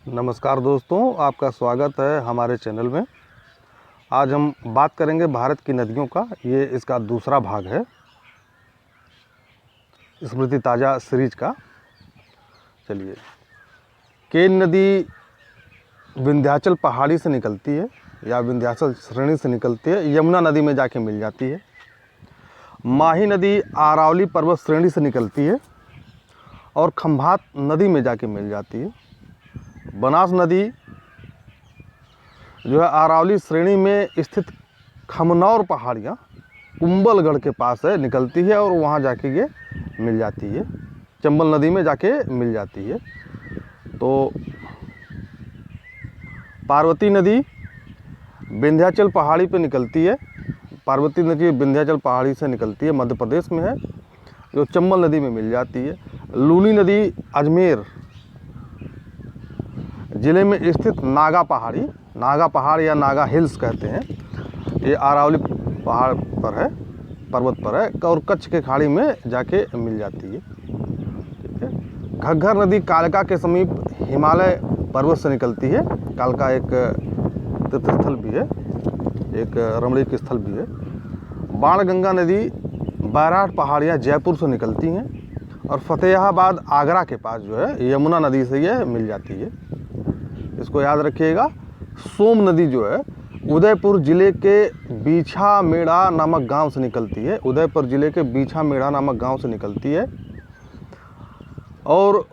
नमस्कार दोस्तों, आपका स्वागत है हमारे चैनल में। आज हम बात करेंगे भारत की नदियों का। ये इसका दूसरा भाग है स्मृति ताज़ा सीरीज का। चलिए, केन नदी विंध्याचल पहाड़ी से निकलती है या विंध्याचल श्रेणी से निकलती है, यमुना नदी में जाके मिल जाती है। माही नदी अरावली पर्वत श्रेणी से निकलती है और खंभात नदी में जाके मिल जाती है। बनास नदी जो है अरावली श्रेणी में स्थित खमनौर पहाड़ियाँ कुंभलगढ़ के पास है निकलती है और वहाँ जाके ये मिल जाती है। चंबल नदी में जाके मिल जाती है। तो पार्वती नदी विंध्याचल पहाड़ी पे निकलती है। पार्वती नदी विंध्याचल पहाड़ी से निकलती है, मध्य प्रदेश में है, जो चंबल नदी में मिल जाती है। लूनी नदी अजमेर ज़िले में स्थित नागा पहाड़ या नागा हिल्स कहते हैं, ये अरावली पहाड़ पर है, पर्वत पर है और कच्छ के खाड़ी में जाके मिल जाती है। ठीक है। घग्गर नदी कालका के समीप हिमालय पर्वत से निकलती है। कालका एक तीर्थस्थल भी है, एक रमणीक स्थल भी है। बाणगंगा नदी बैराट पहाड़ियाँ जयपुर से निकलती हैं और फतेहाबाद आगरा के पास जो है यमुना नदी से ये मिल जाती है। इसको याद रखिएगा। सोम नदी जो है उदयपुर ज़िले के बीछामेड़ा नामक गांव से निकलती है। उदयपुर ज़िले के बीछामेड़ा नामक गांव से निकलती है और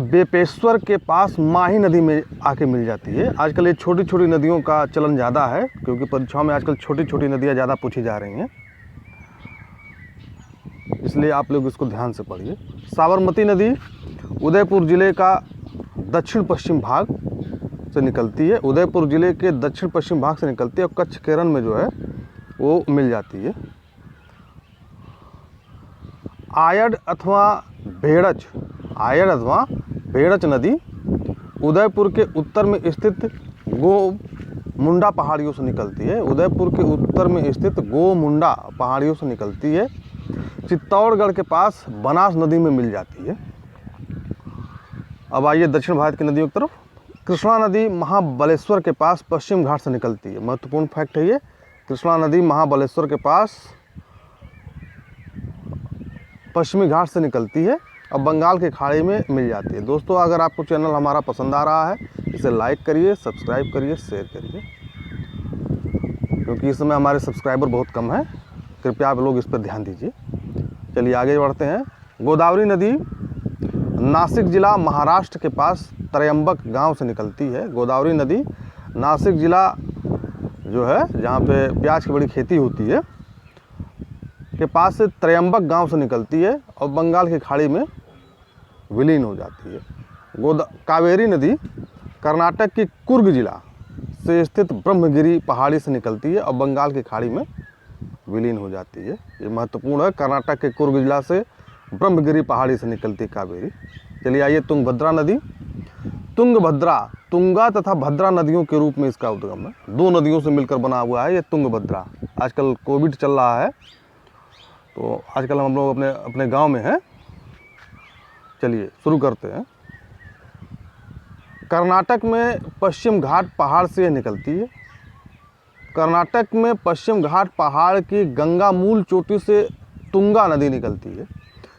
बेपेश्वर के पास माही नदी में आके मिल जाती है। आजकल ये छोटी छोटी नदियों का चलन ज़्यादा है, क्योंकि परीक्षाओं में आजकल छोटी छोटी नदियाँ ज़्यादा पूछी जा रही हैं, इसलिए आप लोग इसको ध्यान से पढ़िए। साबरमती नदी उदयपुर ज़िले का दक्षिण पश्चिम भाग से निकलती है। उदयपुर ज़िले के दक्षिण पश्चिम भाग से निकलती है और कच्छ केरन में जो है वो मिल जाती है। आयड अथवा भेड़च नदी उदयपुर के उत्तर में स्थित गोमुंडा पहाड़ियों से निकलती है। उदयपुर के उत्तर में स्थित गोमुंडा पहाड़ियों से निकलती है। चित्तौड़गढ़ के पास बनास नदी में मिल जाती है। अब आइए दक्षिण भारत की नदियों की तरफ। कृष्णा नदी महाबलेश्वर के पास पश्चिम घाट से निकलती है। महत्वपूर्ण फैक्ट है ये। कृष्णा नदी महाबलेश्वर के पास पश्चिमी घाट से निकलती है और बंगाल के खाड़ी में मिल जाती है। दोस्तों, अगर आपको चैनल हमारा पसंद आ रहा है, इसे लाइक करिए, सब्सक्राइब करिए, शेयर करिए, क्योंकि इस समय हमारे सब्सक्राइबर बहुत कम हैं। कृपया आप लोग इस पर ध्यान दीजिए। चलिए आगे बढ़ते हैं। गोदावरी नदी नासिक जिला महाराष्ट्र के पास त्रयंबक गांव से निकलती है। गोदावरी नदी नासिक जिला जो है, जहाँ पे प्याज की बड़ी खेती होती है, के पास से त्रयंबक गांव से निकलती है और बंगाल की खाड़ी में विलीन हो जाती है। कावेरी नदी कर्नाटक के कुर्ग जिला से स्थित ब्रह्मगिरी पहाड़ी से निकलती है और बंगाल की खाड़ी में विलीन हो जाती है। ये महत्वपूर्ण है। कर्नाटक के कुर्ग जिला से ब्रह्मगिरी पहाड़ी से निकलती कावेरी। चलिए आइए तुंगभद्रा नदी। तुंगभद्रा तुंगा तथा भद्रा नदियों के रूप में इसका उद्गम है। दो नदियों से मिलकर बना हुआ है ये तुंगभद्रा। आजकल कोविड चल रहा है, तो आजकल हम लोग अपने गांव में हैं। चलिए शुरू करते हैं। कर्नाटक में पश्चिम घाट पहाड़ से निकलती है। कर्नाटक में पश्चिम घाट पहाड़ की गंगा मूल चोटी से तुंगा नदी निकलती है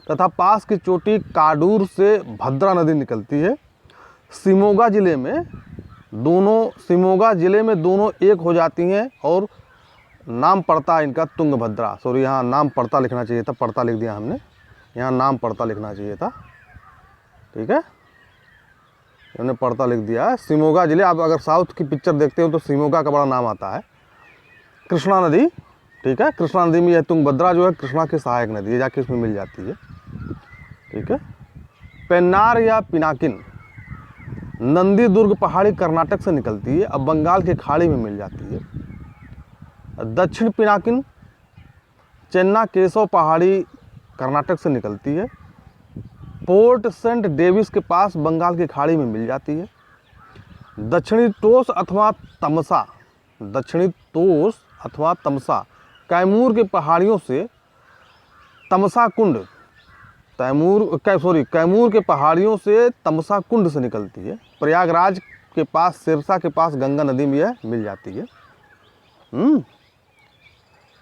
तथा पास की चोटी काडूर से भद्रा नदी निकलती है। शिमोगा ज़िले में दोनों एक हो जाती हैं और नाम पड़ता है इनका तुंगभद्रा। सॉरी, यहाँ नाम पड़ता लिखना चाहिए था, पड़ता लिख दिया हमने, यहाँ नाम पड़ता लिखना चाहिए था। ठीक है, हमने पड़ता लिख दिया है। शिमोगा ज़िले, आप अगर साउथ की पिक्चर देखते हो तो शिमोगा का बड़ा नाम आता है। कृष्णा नदी, ठीक है, कृष्णा नदी में यह तुंगभद्रा जो है कृष्णा की सहायक नदी है, जाके इसमें मिल जाती है। ठीक है। पेन्नार या पिनाकिन नंदी दुर्ग पहाड़ी कर्नाटक से निकलती है, अब बंगाल के खाड़ी में मिल जाती है। दक्षिण पिनाकिन चेन्ना केशव पहाड़ी कर्नाटक से निकलती है। पोर्ट सेंट डेविस के पास बंगाल की खाड़ी में मिल जाती है। दक्षिणी तोस अथवा तमसा कैमूर के पहाड़ियों से तमसा कुंड कैमूर के पहाड़ियों से तमसा कुंड से निकलती है। प्रयागराज के पास सिरसा के पास गंगा नदी में यह मिल जाती है।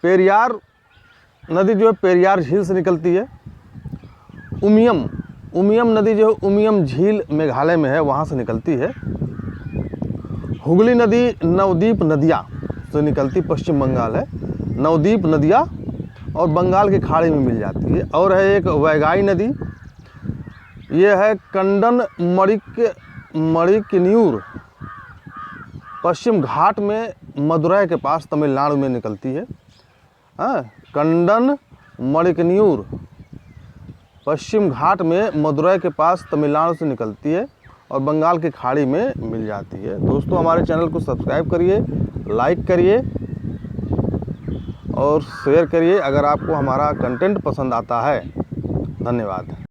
पेरियार नदी जो है पेरियार झील से निकलती है। उमियम नदी जो है उमियम झील मेघालय में है, वहाँ से निकलती है। हुगली नदी नवद्वीप नदिया से निकलती, पश्चिम बंगाल है। नवद्वीप नदिया और बंगाल की खाड़ी में मिल जाती है। और है एक वैगाई नदी, ये है कंडन मणिकन्यूर पश्चिम घाट में मदुरै के पास तमिलनाडु में निकलती है। कंडन मणिकन्यूर पश्चिम घाट में मदुरै के पास तमिलनाडु से निकलती है और बंगाल की खाड़ी में मिल जाती है। दोस्तों हमारे चैनल को सब्सक्राइब करिए, लाइक करिए और शेयर करिए अगर आपको हमारा कंटेंट पसंद आता है। धन्यवाद।